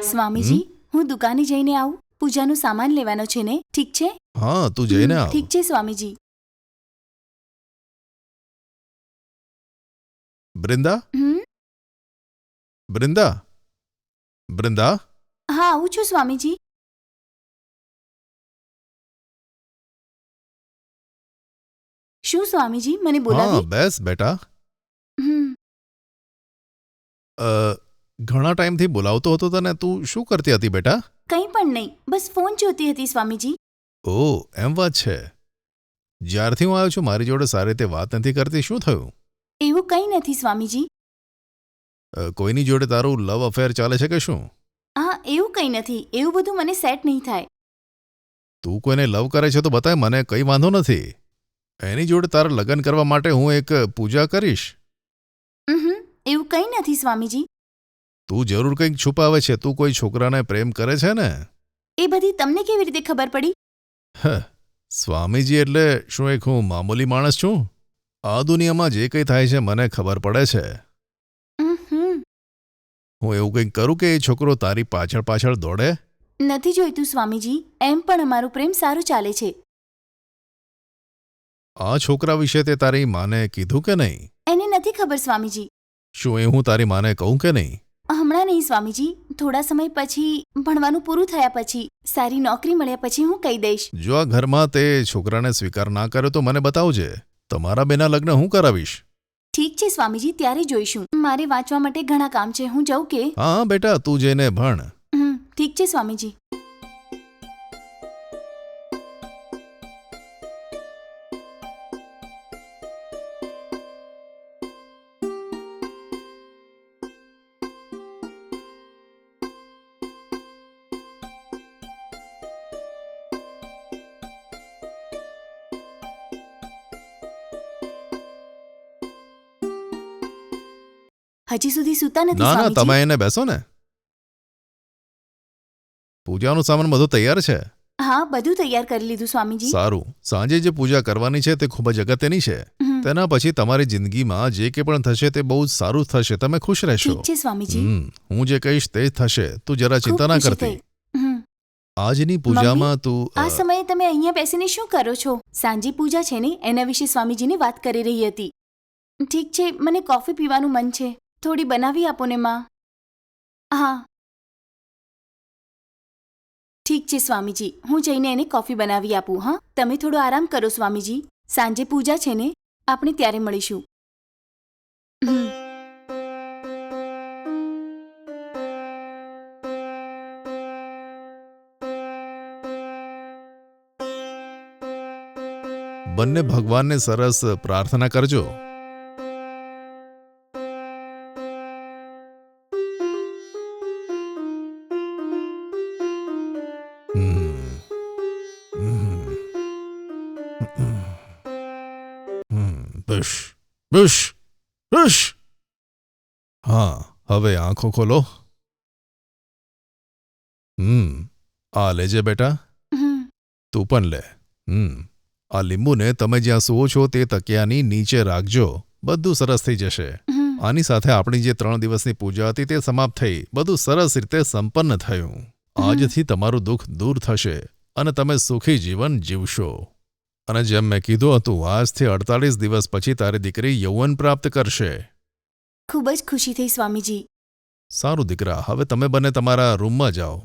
સ્વામીજી, હમ હું દુકાને જઈને આવું? પૂજાનો સામાન લેવાનો છે ને? ઠીક છે? હા તું જઈને આવ. ઠીક છે સ્વામીજી. બ્રિંદા હમ બ્રિંદા બ્રિંદા હા, આવું છું સ્વામીજી. શું સ્વામીજી, મને હા બોલાવી? બેસ બેટા. હમ અ, ઘણા ટાઈમથી બોલાવતો હતો તને. તું શું કરતી હતી બેટા? કંઈ પણ નહીં, બસ ફોન જોતી હતી સ્વામીજી. ઓ એમ વાત છે. જ્યારથી હું આવ્યો છું મારી જોડે સારી રીતે વાત નથી કરતી. શું થયું? એવું કંઈ નથી સ્વામીજી. કોઈની જોડે તારું લવ અફેર ચાલે છે કે શું? હા, એવું કંઈ નથી. એવું બધું મને સેટ નહીં થાય. તું કોઈને લવ કરે છે તો બતાય, મને કંઈ વાંધો નથી. એની જોડે તારા લગ્ન કરવા માટે હું એક પૂજા કરીશ. હમ એવું કંઈ નથી સ્વામીજી. તું જરૂર કંઈક છુપાવે છે. તું કોઈ છોકરાને પ્રેમ કરે છે ને? એ બધી તમને કેવી રીતે ખબર પડી? હ, સ્વામીજી એટલે શું એક હું મામૂલી માણસ છું? આ દુનિયામાં જે કંઈ થાય છે મને ખબર પડે છે. હમ હું એવું કંઈક કરું કે એ છોકરો તારી પાછળ પાછળ દોડે? નથી જોઈતું સ્વામીજી. એમ પણ અમારો પ્રેમ સારો ચાલે છે. આ છોકરા વિશે તે તારી માને કીધું કે નહીં? એને નથી ખબર સ્વામીજી. શું એ હું તારી માને કહું કે નહીં? હમણાં નહીં સ્વામીજી. થોડા સમય પછી, ભણવાનું પૂરું થયા પછી, સારી નોકરી મળ્યા પછી હું કહી દઈશ. જો આ ઘરમાં તે છોકરાને સ્વીકાર ના કર્યો તો મને બતાવજે. તમારા બેના લગ્ન હું કરાવીશ. ઠીક છે સ્વામીજી, ત્યારે જોઈશું. મારે વાંચવા માટે ઘણા કામ છે. હું જાઉં કે? હા બેટા, તું જઈને ભણ. ઠીક છે સ્વામીજી. હજી સુધી સૂતા નથી ના ના, સ્વામીજી? તમે એને બેસો ને. પૂજાનો સામાન બધો તૈયાર છે? હા, બધું તૈયાર કરી લીધું સ્વામીજી. સારું. સાંજે જે પૂજા કરવાની છે તે ખૂબ જ અગત્યની છે. હમ, તેના પછી તમારી જિંદગીમાં જે કંઈ પણ થશે તે બહુ જ સારું જ થશે. તમે ખુશ રહેશો. ઠીક છે સ્વામીજી. હું જે કહીશ તે જ થશે. તું જરા ખૂબ ચિંતા ના ખુશી કરતી. થઈ. હમ. આજની પૂજામાં તું આ સમયે તમે અહીંયા બેસીને શું કરો છો? સાંજે પૂજા છે ને, એના વિશે સ્વામીજીને વાત કરી રહી હતી. ઠીક છે, મને કોફી પીવાનું મન છે. થોડી બનાવી આપો ને માં. હા, ઠીક છે સ્વામીજી. હું જઈને એને કોફી બનાવી આપું. હા, તમે થોડો આરામ કરો સ્વામીજી. સાંજે પૂજા છે ને, આપણે ત્યારે મળીશું. હમ. બંને ભગવાનને સરસ પ્રાર્થના કરજો. હમ. હમ. બશ બશ બશ. હા, હવે આંખો ખોલો. આ લેજે બેટા. હમ. તું પણ લે. આ લીંબુને તમે જ્યાં સૂવો છો તે તકિયાની નીચે રાખજો. બધું સરસ થઈ જશે. હમ. આની સાથે આપણી જે 3 દિવસની પૂજા હતી તે સમાપ્ત થઈ. બધું સરસ રીતે સંપન્ન થયું. આજથી તમારું દુઃખ દૂર થશે અને તમે સુખી જીવન જીવશો. અને જેમ મેં કીધું હતું, આજથી 48 દિવસ પછી તારી દીકરી યૌવન પ્રાપ્ત કરશે. ખૂબ જ ખુશી થઈ સ્વામીજી. સારું દીકરા, હવે તમે બંને તમારા રૂમમાં જાઓ.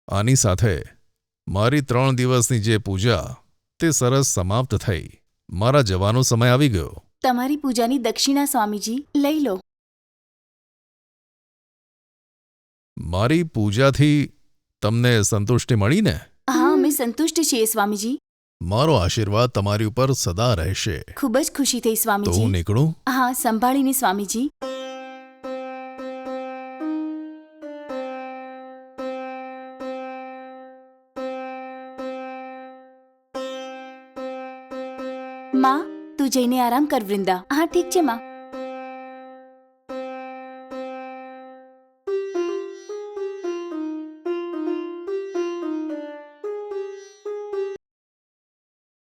આની સાથે મારી 3 દિવસની જે પૂજા તે સરસ સમાપ્ત થઈ. મારા જવાનો સમય આવી ગયો. તમારી પૂજાની દક્ષિણા સ્વામીજી, લઈ લો. મારી પૂજાથી તમને સંતુષ્ટિ મળી ને? હા, અમે સંતુષ્ટ છીએ સ્વામીજી. મારો આશીર્વાદ તમારી ઉપર સદા રહેશે. ખૂબ જ ખુશી થઈ તો સ્વામીજી. હું નીકળું? હા, સંભાળીને સ્વામીજી. માં, તું જઈને આરામ કર વૃંદા. હા, ઠીક છે માં.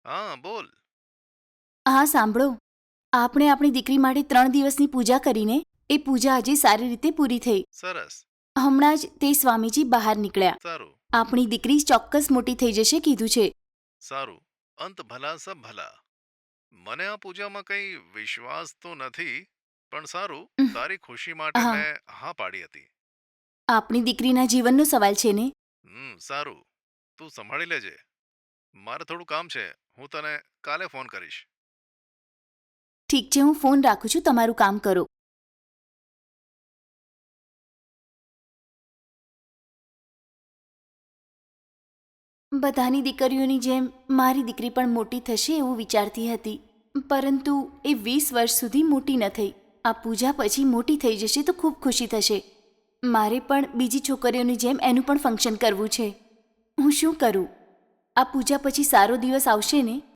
હા બોલ. હા સાંભળો, આપણે આપણી દીકરી માટે 3 દિવસની પૂજા કરીને એ પૂજા આજે સારી રીતે પૂરી થઈ. સરસ. હમણાં જ તે સ્વામીજી બહાર નીકળ્યા. સારું. આપણી દીકરી ચોક્કસ મોટી થઈ જશે કીધું છે. સારું. અંત ભલા સબ ભલા. મને આ પૂજામાં કંઈ વિશ્વાસ તો નથી, પણ સારું, તારી ખુશી માટે હા. મેં હા પાડી હતી. આપણી દીકરીના જીવનનો સવાલ છે ને. સારું. તું સંભાળી લેજે. મારે થોડું કામ છે, હું તને કાલે ફોન કરીશ. ઠીક છે, હું ફોન રાખું છું, તમારું કામ કરો. બધાની દીકરીઓની જેમ મારી દીકરી પણ મોટી થશે એવું વિચારતી હતી, પરંતુ એ 20 વર્ષ સુધી મોટી ન થઈ. આ પૂજા પછી મોટી થઈ જશે તો ખૂબ ખુશી થશે. મારે પણ બીજી છોકરીઓની જેમ એનું પણ ફંક્શન કરવું છે. હું શું કરું? આ પૂજા પછી સારો દિવસ આવશે ને?